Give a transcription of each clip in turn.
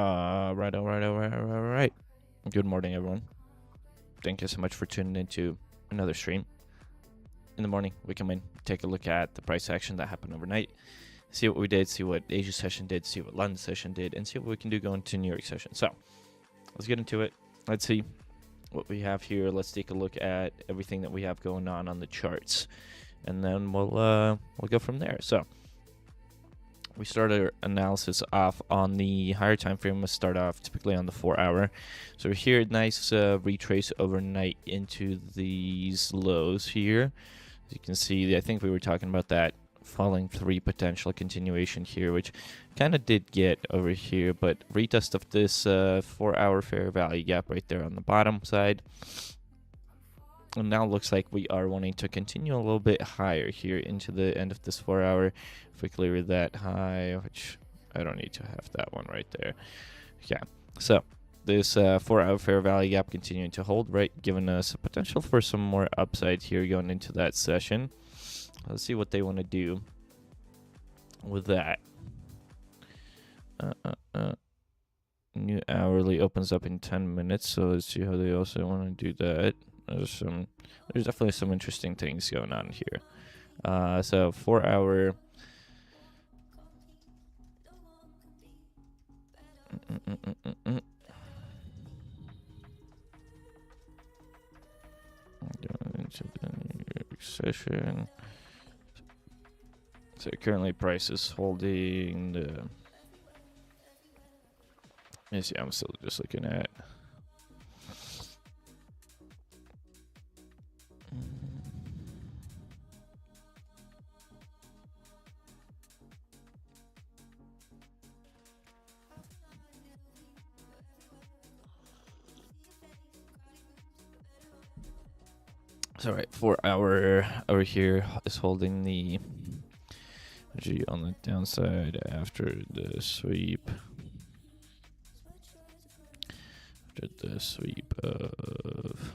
All right. Good morning, everyone. Thank you so much for tuning into another stream. In the morning, we come in, take a look at the price action that happened overnight, see what we did, see what Asia session did, see what London session did, and see what we can do going to New York session. So, let's get into it. Let's see what we have here. Let's take a look at everything that we have going on the charts, and then we'll go from there. So, we start our analysis off on the higher time frame. Let's start off typically on the 4-hour. So we're here, nice retrace overnight into these lows here. As you can see, I think we were talking about that falling 3 potential continuation here, which kind of did get over here, but retest of this 4-hour fair value gap right there on the bottom side. And now looks like we are wanting to continue a little bit higher here into the end of this 4-hour. If we clear that high, which I don't need to have that one right there. Yeah, so this 4-hour fair value gap continuing to hold, right, giving us a potential for some more upside here going into that session. Let's see what they want to do with that. New hourly opens up in 10 minutes, so let's see how they also want to do that. There's definitely some interesting things going on here. So 4-hour. Going into the New York session. So currently price is holding the. Let me see, I'm still just looking at. So right, 4-hour over here is holding the G on the downside after the sweep. After the sweep of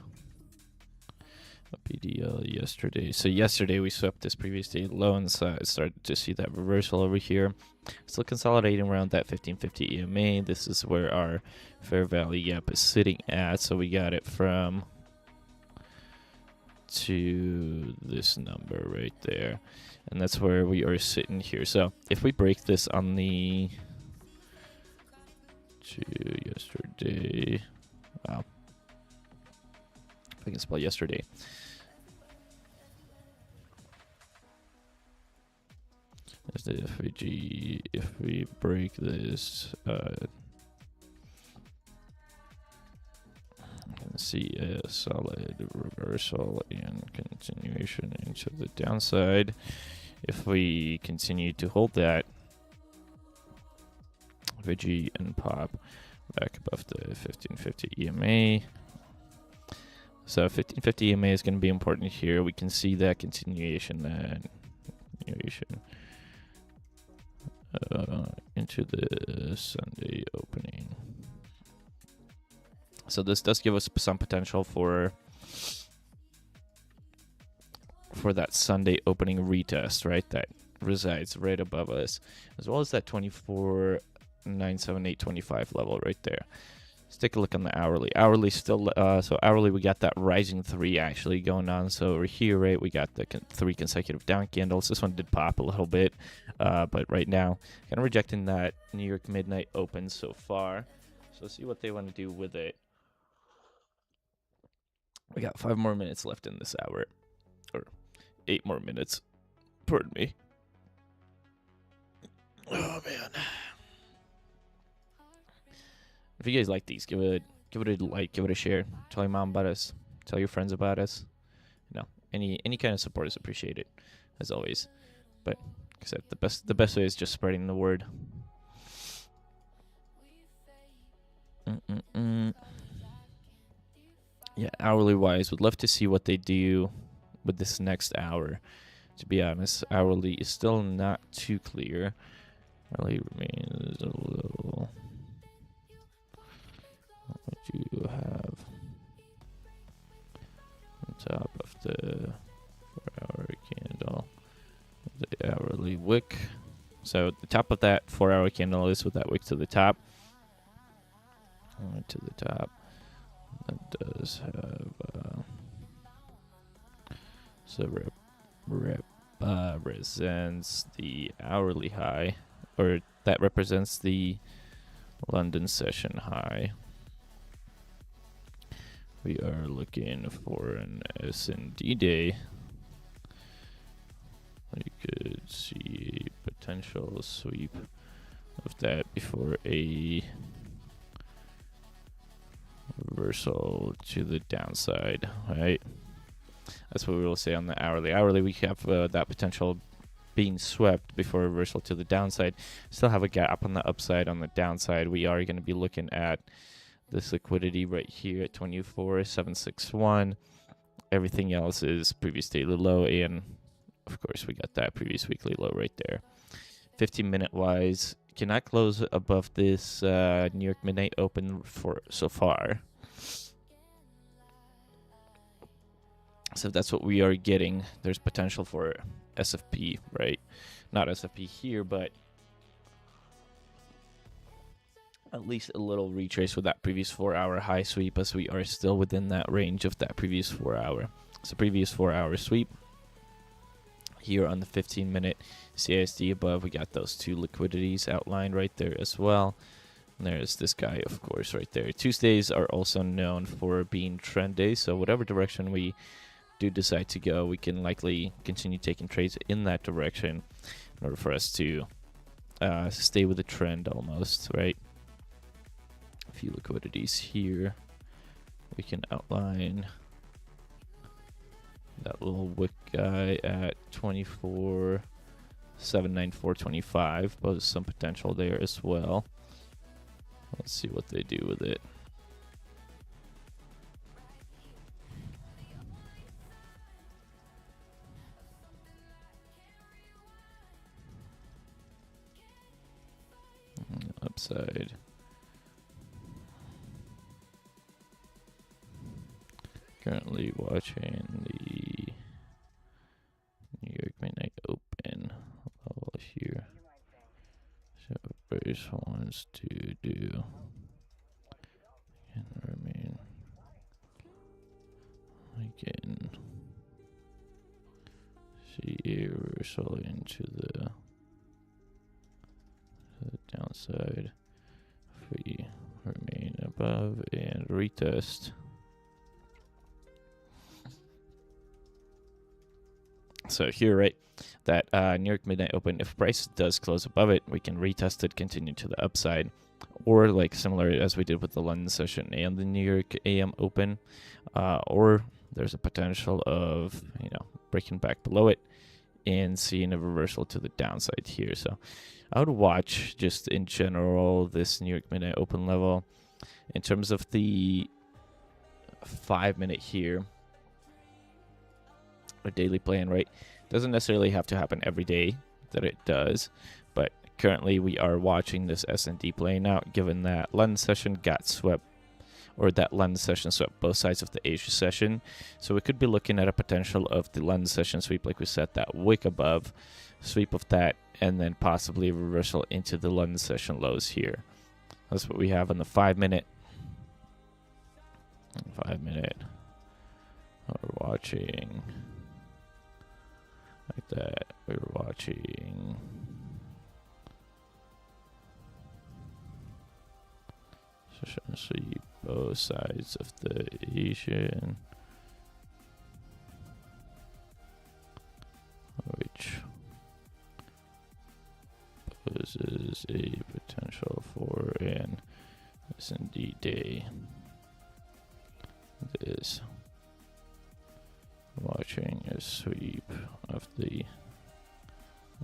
PDL yesterday. So yesterday we swept this previous day low on the side, started to see that reversal over here. Still consolidating around that 1550 EMA. This is where our fair value gap is sitting at. So we got it from to this number right there, and that's where we are sitting here. So if we break this on the to yesterday, wow, if I can spell yesterday, as the FVG, if we break this can see a solid reversal and continuation into the downside. If we continue to hold that VG and pop back above the 1550 EMA. So 1550 EMA is going to be important here. We can see that continuation into the Sunday opening. So this does give us some potential for that Sunday opening retest, right? That resides right above us, as well as that 24,978.25 level right there. Let's take a look on the hourly. Hourly still, so hourly we got that rising 3 actually going on. So over here, right, we got the 3 consecutive down candles. This one did pop a little bit, but right now, kind of rejecting that New York midnight open so far. So let's see what they want to do with it. We got 5 more minutes left in this hour, or 8 more minutes. Pardon me. Oh man! If you guys like these, give it a like, give it a share. Tell your mom about us. Tell your friends about us. You know, any kind of support is appreciated, as always. But like I said, the best way is just spreading the word. Yeah, hourly wise, would love to see what they do with this next hour. To be honest, hourly is still not too clear. Hourly remains a little. What do you have on top of the 4-hour candle? The hourly wick. So the top of that 4-hour candle is with that wick to the top. To the top. That does have represents the hourly high, or that represents the London session high. We are looking for an S&D day. You could see a potential sweep of that before a reversal to the downside, right? That's what we will say on the hourly. Hourly, we have that potential being swept before reversal to the downside. Still have a gap on the upside. On the downside, we are going to be looking at this liquidity right here at 24,761. Everything else is previous daily low, and of course we got that previous weekly low right there. 15-minute wise, cannot close above this New York midnight open for so far. So if that's what we are getting, there's potential for SFP, right? Not SFP here, but at least a little retrace with that previous 4-hour high sweep, as we are still within that range of that previous 4-hour. So previous 4-hour sweep. Here on the 15-minute CISD above, we got those two liquidities outlined right there as well. And there's this guy, of course, right there. Tuesdays are also known for being trend days, so whatever direction we do decide to go, we can likely continue taking trades in that direction in order for us to stay with the trend almost, right? A few liquidities here. We can outline that little wick guy at 24,794.25. Poses some potential there as well. Let's see what they do with it. Upside. Currently watching the New York midnight open level here. So Bruce wants to do and remain. I can see a reversal into the downside. If we remain above and retest. So here, right, that New York midnight open, if price does close above it, we can retest it, continue to the upside, or like similar as we did with the London session and the New York AM open, or there's a potential of, you know, breaking back below it and seeing a reversal to the downside here. So I would watch just in general this New York midnight open level. In terms of the 5-minute here, a daily plan, right? Doesn't necessarily have to happen every day that it does, but currently we are watching this S&D playing out, given that London session got swept, or that London session swept both sides of the Asia session. So we could be looking at a potential of the London session sweep, like we said, that wick above, sweep of that, and then possibly a reversal into the London session lows here. That's what we have on the 5-minute. 5-minute. We're watching like that. We're watching session sweep both sides of the Asian, which poses a potential for an S&D day. This watching a sweep of the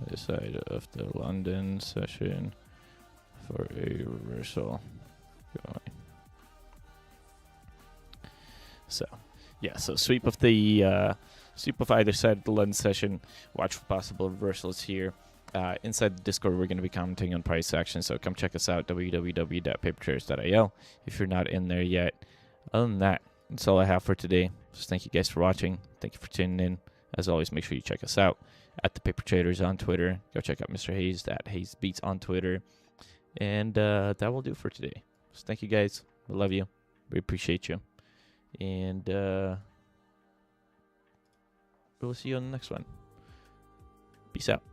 other side of the London session for a reversal going. So yeah, so sweep of the sweep of either side of the London session. Watch for possible reversals here. Inside the Discord, we're going to be commenting on price action, so come check us out, www.papertraders.io, if you're not in there yet. Other than that, that's all I have for today. Just thank you guys for watching. Thank you for tuning in. As always, make sure you check us out at the Paper Traders on Twitter. Go check out Mr. Hayes at Hayes Beats on Twitter. And that will do for today. So thank you guys. We love you. We appreciate you. And we'll see you on the next one. Peace out.